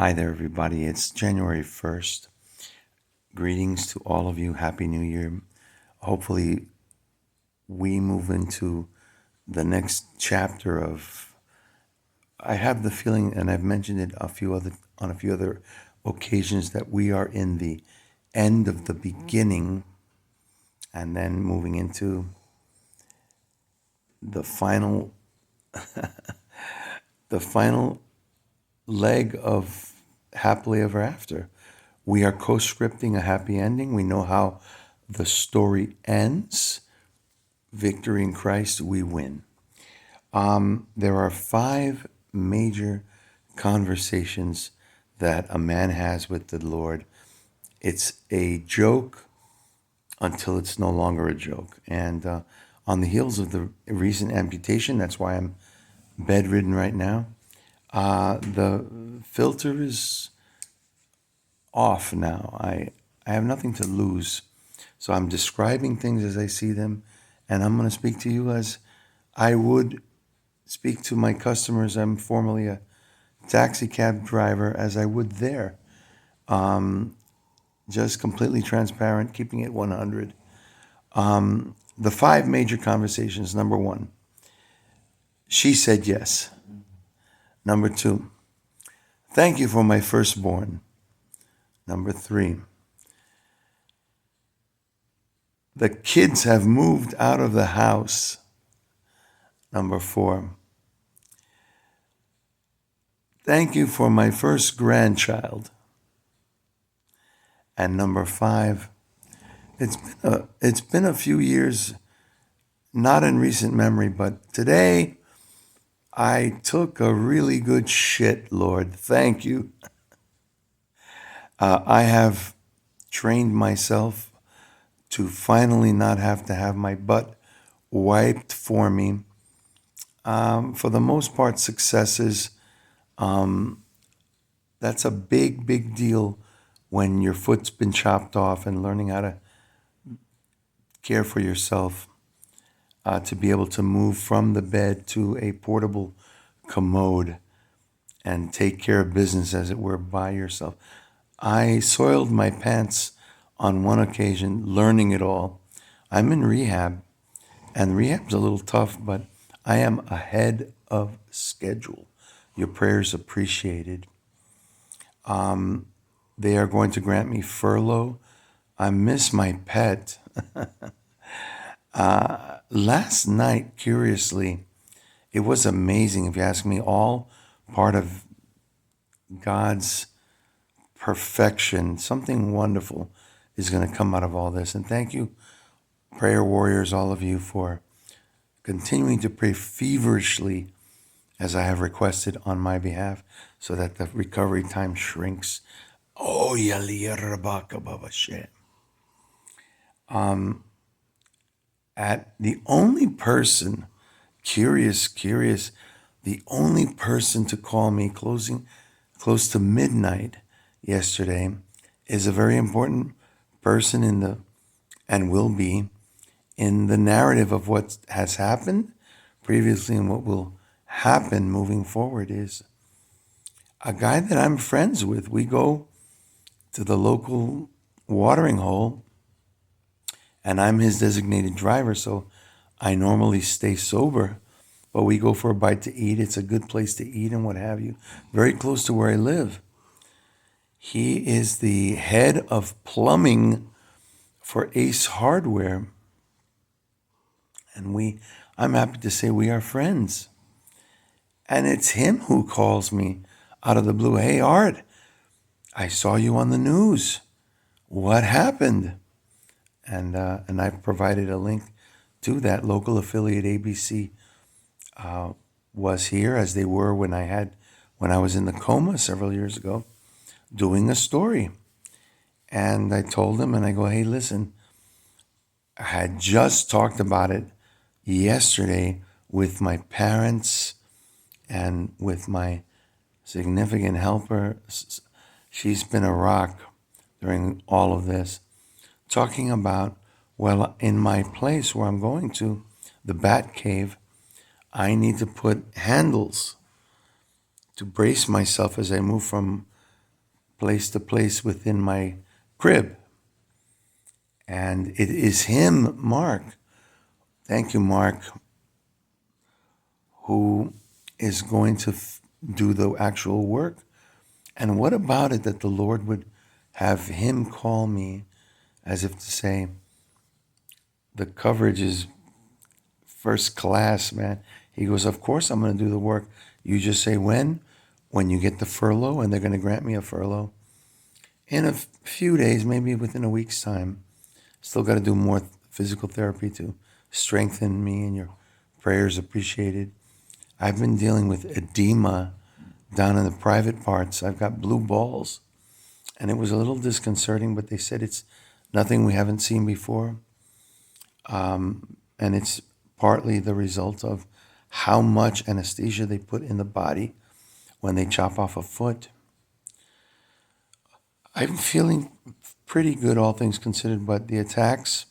Hi there, everybody. It's January 1st. Greetings to all of you. Happy New Year. Hopefully, we move into the next chapter of. I have the feeling, and I've mentioned it on a few other occasions, that we are in the end of the beginning, and then moving into the final, the final leg of happily ever after. We are co-scripting a happy ending. We know how the story ends. Victory in Christ, we win. There are 5 major conversations that a man has with the Lord. It's a joke until it's no longer a joke. And on the heels of the recent amputation, that's why I'm bedridden right now, the filter is off now. I have nothing to lose. So I'm describing things as I see them, and I'm going to speak to you as I would speak to my customers. I'm formerly a taxi cab driver, as I would there. Just completely transparent, keeping it 100. The 5 major conversations. Number 1, she said yes. Number 2, thank you for my firstborn. Number 3, the kids have moved out of the house. Number 4, thank you for my first grandchild. And number 5, it's been a few years, not in recent memory, but today I took a really good shit, Lord. Thank you. I have trained myself to finally not have to have my butt wiped for me. For the most part, successes. That's a big, big deal when your foot's been chopped off, and learning how to care for yourself, to be able to move from the bed to a portable commode and take care of business, as it were, by yourself. I soiled my pants on one occasion learning it all. I'm in rehab, and rehab's a little tough, but I am ahead of schedule. Your prayers appreciated. They are going to grant me furlough. I miss my pet. Last night, curiously, it was amazing, if you ask me, all part of God's perfection. Something wonderful is going to come out of all this. And thank you, prayer warriors, all of you, for continuing to pray feverishly as I have requested on my behalf, so that the recovery time shrinks. Oh, Yaliyarabaka Baba Shem. At the only person, curious, the only person to call me close to midnight yesterday is a very important person and will be in the narrative of what has happened previously and what will happen moving forward, is a guy that I'm friends with. We go to the local watering hole, and I'm his designated driver, so I normally stay sober, but we go for a bite to eat. It's a good place to eat and what have you, very close to where I live. He is the head of plumbing for Ace Hardware, and I'm happy to say we are friends. And it's him who calls me out of the blue. Hey, Art, I saw you on the news. What happened? And I provided a link to that. Local affiliate ABC was here, as they were when I was in the coma several years ago, doing a story. And I told him, and I go, hey, listen, I had just talked about it yesterday with my parents and with my significant helper. She's been a rock during all of this, talking about, well, in my place where I'm going to, the Bat Cave, I need to put handles to brace myself as I move from place to place within my crib. And it is him, Mark. Thank you, Mark, who is going to do the actual work. And what about it that the Lord would have him call me as if to say, the coverage is first class, man. He goes, of course I'm going to do the work. You just say when you get the furlough, and they're going to grant me a furlough. In a few days, maybe within a week's time, still got to do more physical therapy to strengthen me, and your prayers appreciated. I've been dealing with edema down in the private parts. I've got blue balls, and it was a little disconcerting, but they said it's nothing we haven't seen before. And it's partly the result of how much anesthesia they put in the body when they chop off a foot. I'm feeling pretty good, all things considered, but the attacks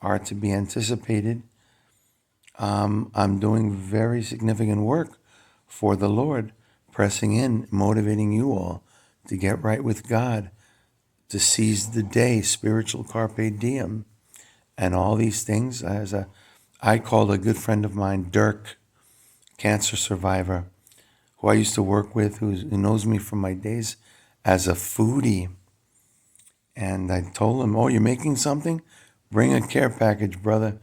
are to be anticipated. I'm doing very significant work for the Lord, pressing in, motivating you all to get right with God, to seize the day, spiritual carpe diem, and all these things. I called a good friend of mine, Dirk, cancer survivor, who I used to work with, who knows me from my days as a foodie. And I told him, oh, you're making something? Bring a care package, brother.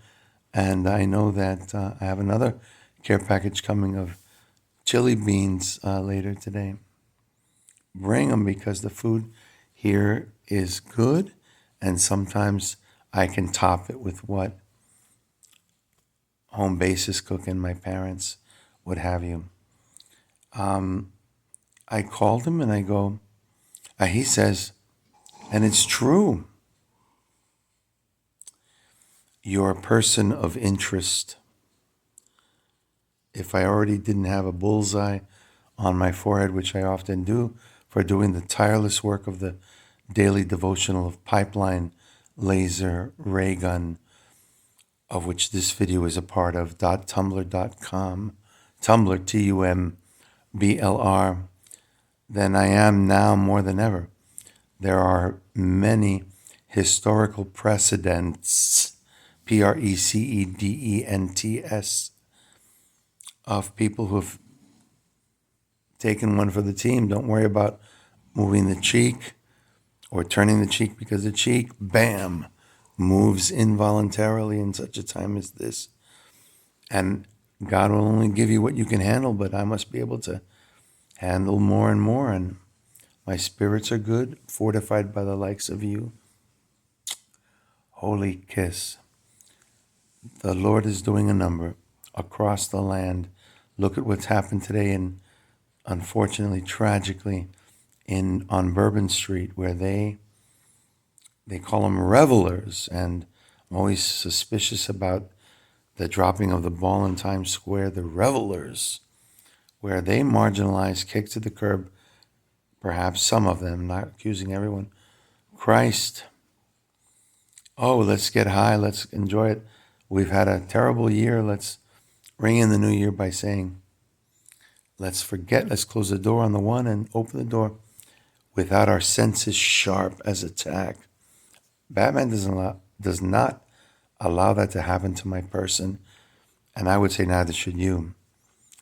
And I know that I have another care package coming of chili beans later today. Bring them, because the food here is good, and sometimes I can top it with what home bases cook and my parents would have you. I called him and I go, he says, and it's true, you're a person of interest. If I already didn't have a bullseye on my forehead, which I often do for doing the tireless work of the daily devotional of Pipeline Laser Ray Gun, of which this video is a part of, .tumblr.com, Tumblr, TUMBLR, then I am now more than ever. There are many historical precedents, precedents, of people who have taken one for the team. Don't worry about moving the cheek or turning the cheek, because the cheek, bam, moves involuntarily in such a time as this. And God will only give you what you can handle, but I must be able to handle more and more. And my spirits are good, fortified by the likes of you. Holy kiss. The Lord is doing a number across the land. Look at what's happened today, and unfortunately, tragically, on Bourbon Street, where they call them revelers, and I'm always suspicious about the dropping of the ball in Times Square, the revelers, where they marginalize, kick to the curb, perhaps some of them, not accusing everyone, Christ. Oh, let's get high, let's enjoy it. We've had a terrible year. Let's ring in the new year by saying, let's forget, let's close the door on the one and open the door without our senses sharp as a tack. Batman does not allow that to happen to my person, and I would say neither should you.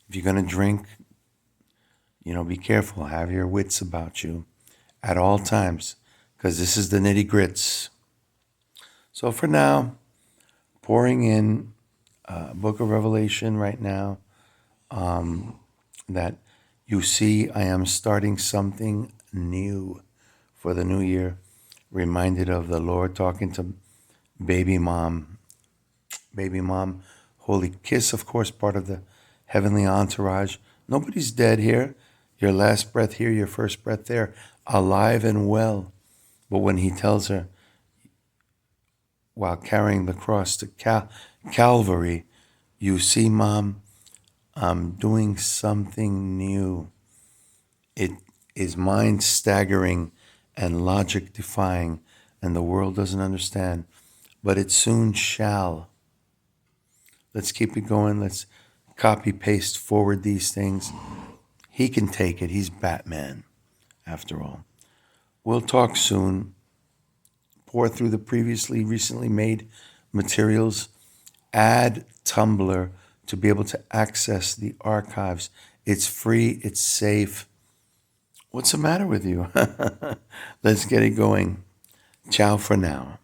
If you're going to drink, be careful. Have your wits about you at all times, because this is the nitty grits. So for now, pouring in Book of Revelation right now, that you see I am starting something new for the new year. Reminded of the Lord talking to baby mom. Baby mom, holy kiss, of course, part of the heavenly entourage. Nobody's dead here. Your last breath here, your first breath there, alive and well. But when he tells her, while carrying the cross to Calvary, you see, Mom, I'm doing something new. It is mind staggering and logic defying, and the world doesn't understand, but it soon shall. Let's keep it going. Let's copy, paste, forward these things. He can take it. He's Batman, after all. We'll talk soon. Pour through the recently made materials. Add Tumblr to be able to access the archives. It's free, it's safe. What's the matter with you? Let's get it going. Ciao for now.